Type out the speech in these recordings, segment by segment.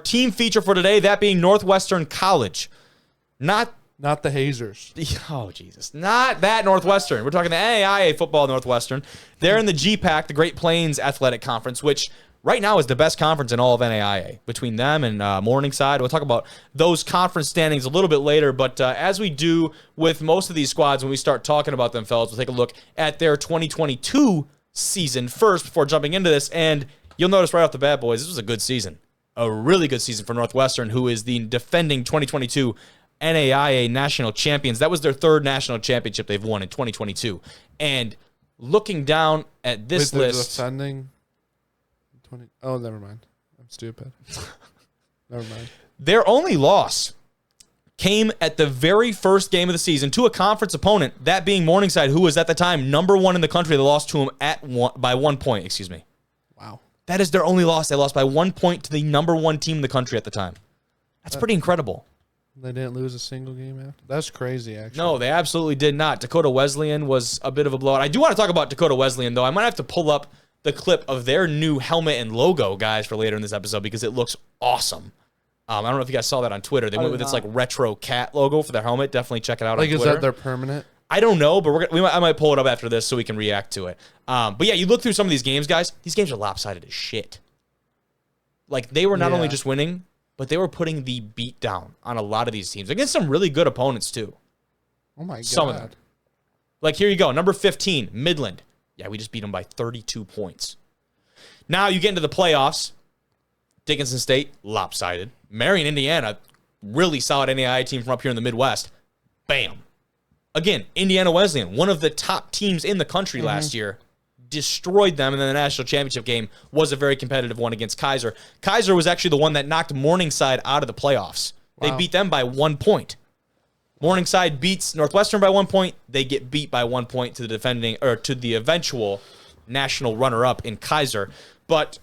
team feature for today, that being Northwestern College. Not the Hazers. Oh, Jesus. Not that Northwestern. We're talking the NAIA football Northwestern. They're in the GPAC, the Great Plains Athletic Conference, which right now is the best conference in all of NAIA. Between them and Morningside, we'll talk about those conference standings a little bit later. But as we do with most of these squads, when we start talking about them, fellas, we'll take a look at their 2022 season first before jumping into this. And you'll notice right off the bat, boys, this was a good season. A really good season for Northwestern, who is the defending 2022 NAIA national champions. That was their third national championship they've won in 2022. And looking down at this list... Defending... Oh, never mind. I'm stupid. Never mind. Their only loss came at the very first game of the season to a conference opponent, that being Morningside, who was at the time number one in the country. They lost to him by 1 point. Excuse me. Wow. That is their only loss. They lost by 1 point to the number one team in the country at the time. That's pretty incredible. They didn't lose a single game after? That's crazy, actually. No, they absolutely did not. Dakota Wesleyan was a bit of a blowout. I do want to talk about Dakota Wesleyan, though. I might have to pull up the clip of their new helmet and logo, guys, for later in this episode because it looks awesome. I don't know if you guys saw that on Twitter. They went with this like retro cat logo for their helmet. Definitely check it out on Twitter. Like, is that their permanent? I don't know, but I might pull it up after this so we can react to it. But yeah, you look through some of these games, guys. These games are lopsided as shit. Like, they were not only just winning, but they were putting the beat down on a lot of these teams against some really good opponents too. Oh my God. Some of them. Like, here you go. Number 15, Midland. Yeah, we just beat them by 32 points. Now you get into the playoffs. Dickinson State, lopsided. Marion, Indiana, really solid NAIA team from up here in the Midwest. Bam. Again, Indiana Wesleyan, one of the top teams in the country last year, destroyed them, and then the national championship game was a very competitive one against Kaiser. Kaiser was actually the one that knocked Morningside out of the playoffs. Wow. They beat them by 1 point. Morningside beats Northwestern by 1 point. They get beat by 1 point to the eventual national runner-up in Kaiser. But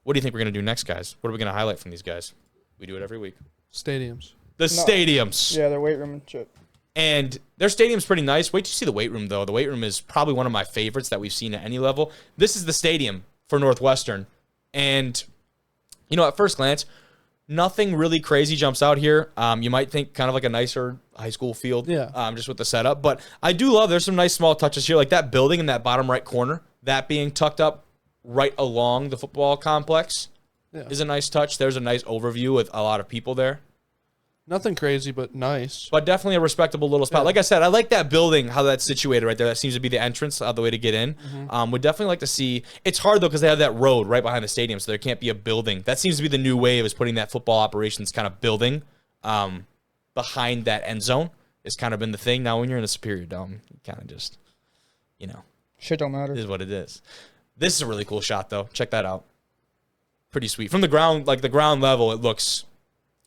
what do you think we're going to do next, guys? What are we going to highlight from these guys? We do it every week. Stadiums. Stadiums. Yeah, their weight room and shit. And their stadium's pretty nice. Wait till you see the weight room, though. The weight room is probably one of my favorites that we've seen at any level. This is the stadium for Northwestern. And, at first glance, nothing really crazy jumps out here. You might think kind of like a nicer high school field, just with the setup. But I do love there's some nice small touches here, like that building in that bottom right corner, that being tucked up right along the football complex is a nice touch. There's a nice overview with a lot of people there. Nothing crazy, but nice. But definitely a respectable little spot. Yeah. Like I said, I like that building, how that's situated right there. That seems to be the entrance, the way to get in. Would definitely like to see. It's hard, though, because they have that road right behind the stadium, so there can't be a building. That seems to be the new wave, is putting that football operations kind of building behind that end zone. It's kind of been the thing. Now, when you're in a Superior Dome, you kind of just, shit don't matter. This is what it is. This is a really cool shot, though. Check that out. Pretty sweet. From the ground, like the ground level, it looks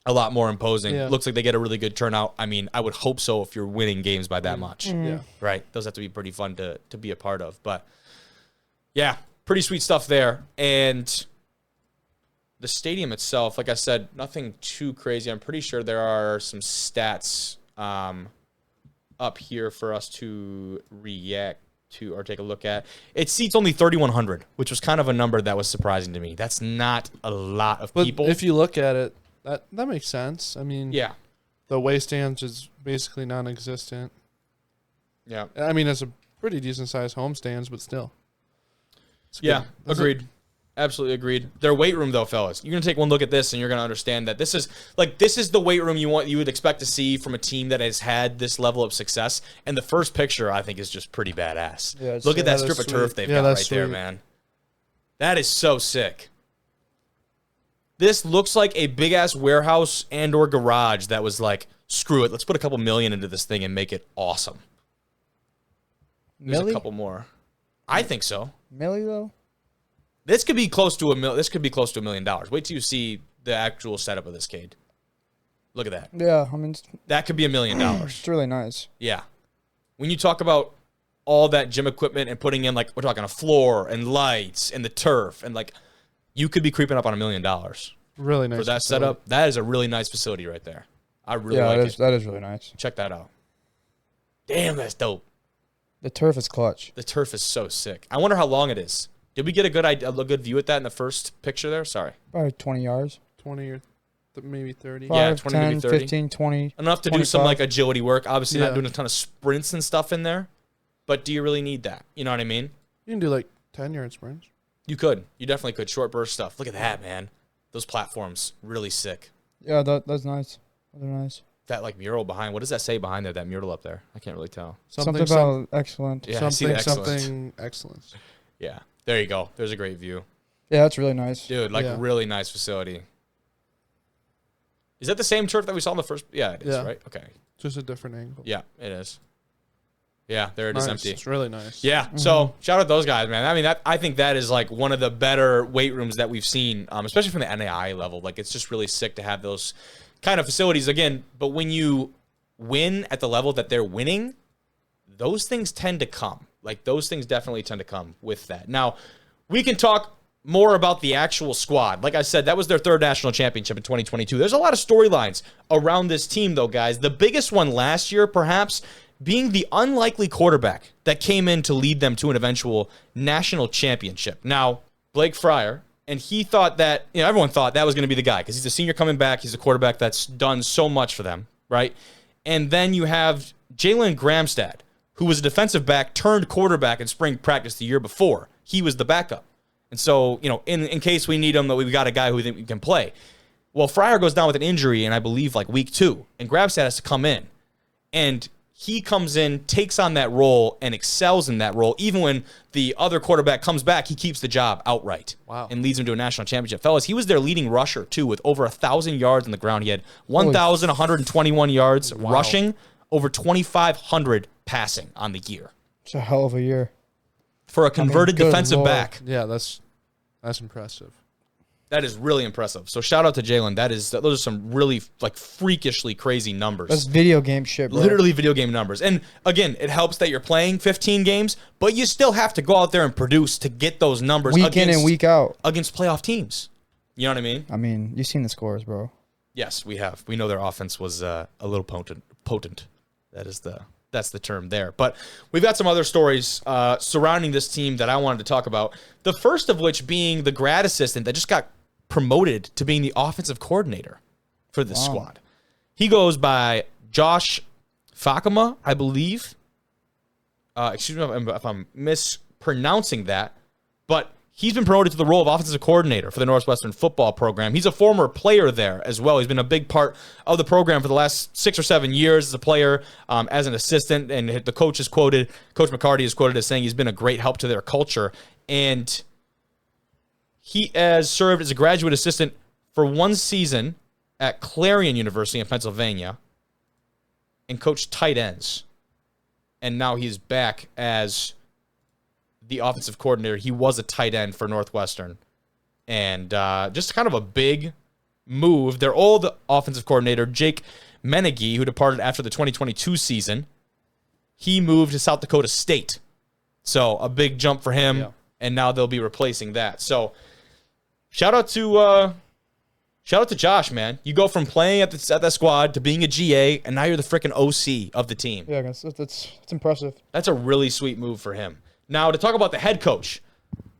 a lot more imposing. Yeah. Looks like they get a really good turnout. I mean, I would hope so if you're winning games by that much. Yeah. Right? Those have to be pretty fun to be a part of. But, yeah, pretty sweet stuff there. And the stadium itself, like I said, nothing too crazy. I'm pretty sure there are some stats up here for us to react to or take a look at. It seats only 3,100, which was kind of a number that was surprising to me. That's not a lot of people. If you look at it, that makes sense. I mean, yeah, the away stands is basically non-existent. Yeah, I mean, it's a pretty decent-sized home stands, but still. Yeah, agreed. Absolutely agreed. Their weight room, though, fellas, you're gonna take one look at this, and you're gonna understand that this is the weight room you would expect to see from a team that has had this level of success. And the first picture, I think, is just pretty badass. Yeah, look at that strip of turf they've got right there, man. That is so sick. This looks like a big-ass warehouse and or garage that was like, screw it, let's put a couple million into this thing and make it awesome. There's a couple more. I think so. Millie, though? This could be close to $1 million. Wait till you see the actual setup of this, Cade. Look at that. Yeah, I mean... That could be $1 million. It's really nice. Yeah. When you talk about all that gym equipment and putting in, like, we're talking a floor and lights and the turf and, like... You could be creeping up on $1 million. Really nice for that facility. setup. That is a really nice facility right there. I really like it. That is really nice. Check that out. Damn, that's dope. The turf is clutch. The turf is so sick. I wonder how long it is. Did we get a good view at that in the first picture there? Sorry. Probably 20 yards. 20 or maybe 30. Yeah, 5, 20, maybe 10, 30. 15, 20. Enough to do some 25. like agility work. Obviously, Yeah. not doing a ton of sprints and stuff in there. But do you really need that? You know what I mean? You can do like 10-yard sprints. You could. You definitely could. Short burst stuff. Look at that, man. Those platforms, really sick. Yeah, that's nice. They're nice. That like mural behind. What does that say behind there? That mural up there. I can't really tell. Something about excellent. Yeah, I see the something excellence. Yeah, there you go. There's a great view, Yeah, that's really nice. dude. Like really nice facility. Is that the same turf that we saw in the first? Yeah, it is. Yeah. Right. Okay. Just a different angle. Yeah, it is. Yeah, there it is, empty. It's really nice. Yeah, so shout out those guys, man. I mean, I think that is like one of the better weight rooms that we've seen, especially from the NAIA level. Like, it's just really sick to have those kind of facilities again. But when you win at the level that they're winning, those things tend to come. Like, those things definitely tend to come with that. Now, we can talk more about the actual squad. Like I said, that was their third national championship in 2022. There's a lot of storylines around this team, though, guys. The biggest one last year, perhaps, being the unlikely quarterback that came in to lead them to an eventual national championship. Now, Blake Fryer, and he thought that, everyone thought that was going to be the guy because he's a senior coming back. He's a quarterback that's done so much for them, right? And then you have Jalen Gramstad, who was a defensive back turned quarterback in spring practice the year before. He was the backup. And so, in case we need him, that we've got a guy who we think we can play. Well, Fryer goes down with an injury in, I believe, like week 2, and Gramstad has to come in. And he comes in, takes on that role, and excels in that role. Even when the other quarterback comes back, he keeps the job outright. Wow. And leads them to a national championship. Fellas, he was their leading rusher, too, with over 1,000 yards on the ground. He had 1,121 yards rushing, over 2,500 passing on the year. It's a hell of a year. For a converted good defensive Lord. back. Yeah, that's impressive. That is really impressive. So shout out to Jalen. Those are some really like freakishly crazy numbers. That's video game shit, bro. Literally video game numbers. And again, it helps that you're playing 15 games, but you still have to go out there and produce to get those numbers Week in and week out. against playoff teams. You know what I mean? I mean, you've seen the scores, bro. Yes, we have. We know their offense was a little potent. That's the term there. But we've got some other stories surrounding this team that I wanted to talk about. The first of which being the grad assistant that just got promoted to being the offensive coordinator for this squad. He goes by Josh Fakama, I believe. Excuse me if I'm mispronouncing that, but he's been promoted to the role of offensive coordinator for the Northwestern football program. He's a former player there as well. He's been a big part of the program for the last 6 or 7 years as a player, as an assistant, and the coach is quoted, Coach McCarty is quoted as saying he's been a great help to their culture, and he has served as a graduate assistant for 1 season at Clarion University in Pennsylvania and coached tight ends. And now he's back as the offensive coordinator. He was a tight end for Northwestern. And just kind of a big move. Their old offensive coordinator, Jake Menegee, who departed after the 2022 season, he moved to South Dakota State. So a big jump for him, and now they'll be replacing that. So shout out to Josh, man. You go from playing at that squad to being a GA, and now you're the freaking OC of the team. Yeah, that's impressive. That's a really sweet move for him. Now, to talk about the head coach,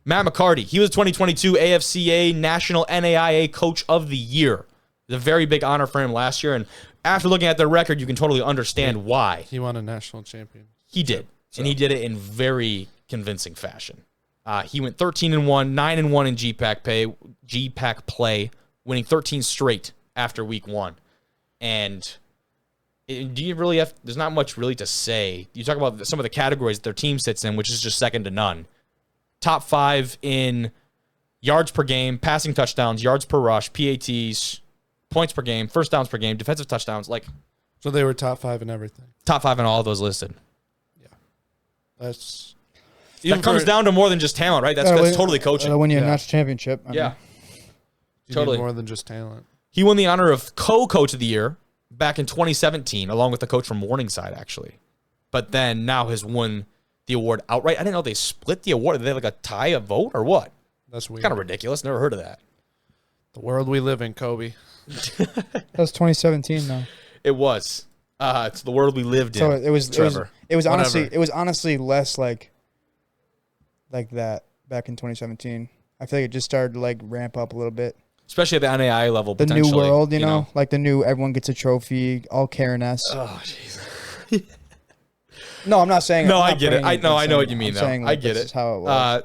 Matt McCarty. He was 2022 AFCA National NAIA Coach of the Year. It was a very big honor for him last year, and after looking at their record, you can totally understand why. He won a national champion. He did, and he did it in very convincing fashion. He went 13-1, 9-1 in GPAC play, winning 13 straight after week 1. And there's not much really to say. You talk about some of the categories that their team sits in, which is just second to none. Top 5 in yards per game, passing touchdowns, yards per rush, PATs, points per game, first downs per game, defensive touchdowns. So they were top 5 in everything. Top 5 in all of those listed. Yeah. That comes down to more than just talent, right? That's totally coaching. When you win a national championship. I mean, You totally. need more than just talent. He won the honor of co-coach of the year back in 2017, along with the coach from Morningside, actually. But then now has won the award outright. I didn't know they split the award. Did they have like a tie, a vote, or what? That's weird. Kind of ridiculous. Never heard of that. The world we live in, Kobe. That was 2017, though. It was. It's the world we lived in. So it was Trevor. It was honestly less like that back in 2017. I feel like it just started to like ramp up a little bit. especially at the NAIA level. The potentially, new world, you know? Like the new, everyone gets a trophy, all Karen-esque. Oh, jeez. No, I'm not saying. No, I'm I not get it. putting I know what you I'm mean, though. saying, I like, get this it. is how it was.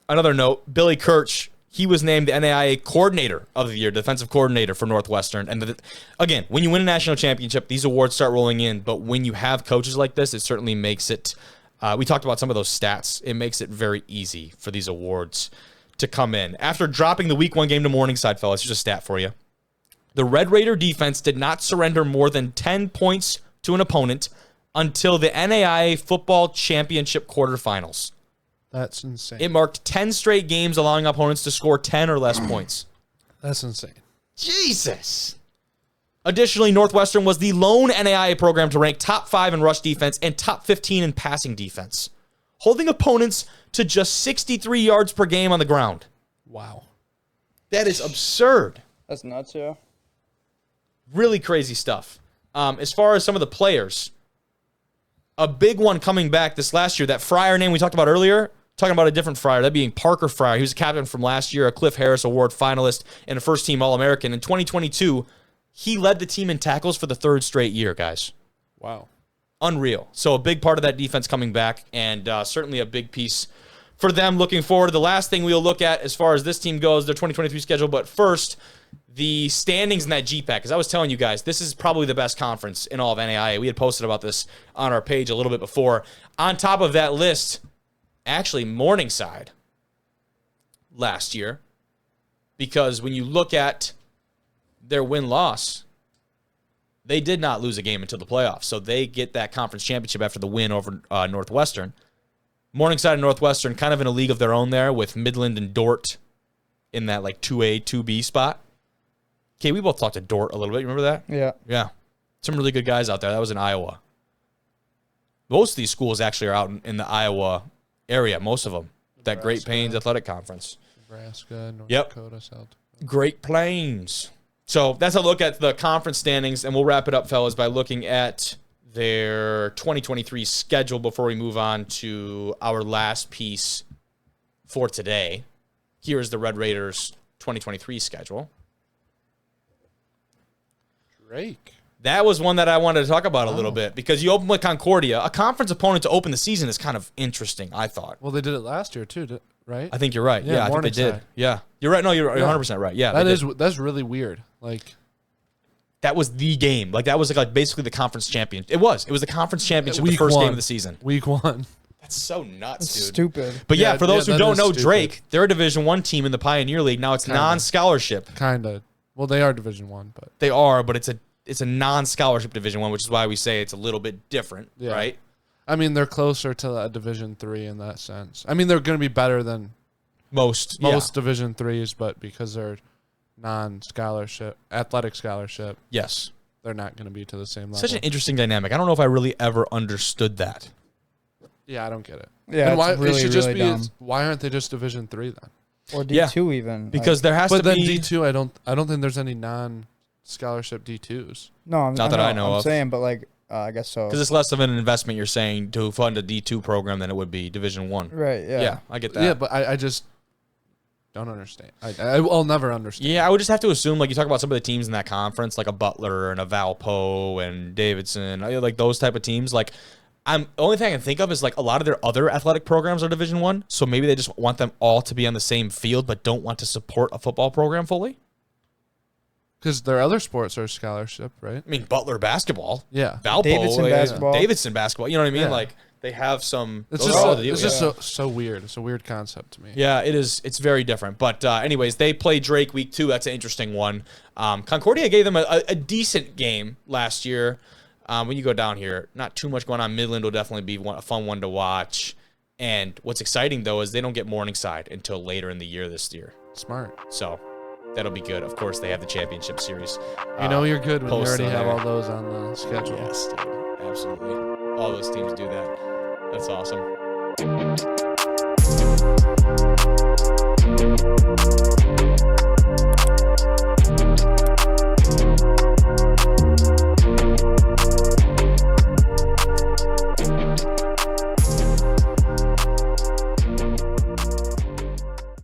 Another note, Billy Kirch, he was named the NAIA Coordinator of the Year, Defensive Coordinator for Northwestern. And again, when you win a national championship, these awards start rolling in. But when you have coaches like this, it certainly makes it, we talked about some of those stats, it makes it very easy for these awards to come in. After dropping the Week 1 game to Morningside, fellas, here's a stat for you. The Red Raider defense did not surrender more than 10 points to an opponent until the NAIA Football Championship quarterfinals. That's insane. It marked 10 straight games allowing opponents to score 10 or less points. That's insane. Jesus. Additionally, Northwestern was the lone NAIA program to rank top 5 in rush defense and top 15 in passing defense, holding opponents to just 63 yards per game on the ground. Wow. That is absurd. That's nuts, yeah. Really crazy stuff. As far as some of the players, a big one coming back this last year, that Fryer name we talked about earlier, talking about a different Fryer, that being Parker Fryer. He was a captain from last year, a Cliff Harris Award finalist, and a first-team All-American. In 2022, he led the team in tackles for the 3rd straight year, guys. Wow. Unreal. So a big part of that defense coming back, and certainly a big piece for them looking forward. The last thing we'll look at as far as this team goes, their 2023 schedule, but first, the standings in that GPAC. As I was telling you guys, this is probably the best conference in all of NAIA. We had posted about this on our page a little bit before. On top of that list, actually Morningside last year, because when you look at their win-loss, they did not lose a game until the playoffs. So they get that conference championship after the win over Northwestern. Morningside and Northwestern kind of in a league of their own there with Midland and Dort in that like 2A, 2B spot. Okay, we both talked to Dort a little bit. You remember that? Yeah. Yeah. Some really good guys out there. That was in Iowa. Most of these schools actually are out in the Iowa area, most of them. That Great Plains Athletic Conference. Nebraska, North Yep. Dakota, South Dakota. Great Plains. So that's a look at the conference standings, and we'll wrap it up, fellas, by looking at their 2023 schedule before we move on to our last piece for today. Here is the Red Raiders' 2023 schedule. Drake. That was one that I wanted to talk about a little bit because you open with Concordia. A conference opponent to open the season is kind of interesting, I thought. Well, they did it last year, too, right? I think you're right. Yeah, I think they did. Morningside. Yeah. You're right. No, you're 100% right. Yeah. That's really weird. Like, that was the game. Like, that was like basically the conference champion. It was the conference championship, the Week first 1. game of the season. Week 1. That's so nuts, That's dude. stupid. But yeah, for those who that don't is know stupid. Drake, they're a Division I team in the Pioneer League. Now it's Kinda. non-scholarship. Kind of. Well, they are Division 1, but. They are, but it's a non-scholarship Division I, which is why we say it's a little bit different, Yeah. right? I mean, they're closer to a Division 3 in that sense. I mean, they're going to be better than Most Division 3s, but because they're non-scholarship, athletic scholarship, Yes. they're not going to be to the same level. Such an interesting dynamic. I don't know if I really ever understood that. Yeah, I don't get it. Yeah, And why it's really, it should just really be? dumb. Why aren't they just Division 3 then? Or Yeah. D2 even. Because there has But to then be D2, I don't think there's any non-scholarship D2s. No, Not that I know I'm of. saying, but like, I guess so. because it's less of an investment, you're saying, to fund a D2 program than it would be Division I. Right, yeah. Yeah, I get that. Yeah, but I just don't understand. I'll never understand. Yeah, I would just have to assume, like, you talk about some of the teams in that conference, like a Butler and a Valpo and Davidson, like those type of teams. Like, the only thing I can think of is, like, a lot of their other athletic programs are Division I, so maybe they just want them all to be on the same field but don't want to support a football program fully. Because their other sports are scholarship, right? I mean, Butler basketball. Yeah. Valpo. Davidson basketball. Davidson basketball. You know what I mean? Yeah. Like, they have some. It's those are all just, the- it's yeah. just so weird. It's a weird concept to me. Yeah, it is. It's very different. But anyways, they play Drake week 2. That's an interesting one. Concordia gave them a decent game last year. When you go down here, not too much going on. Midland will definitely be a fun one to watch. And what's exciting, though, is they don't get Morningside until later in the year this year. Smart. So that'll be good. Of course, they have the championship series. You know you're good when you post already on have there. all those on the schedule. Yes, dude. Absolutely. All those teams do that. That's awesome.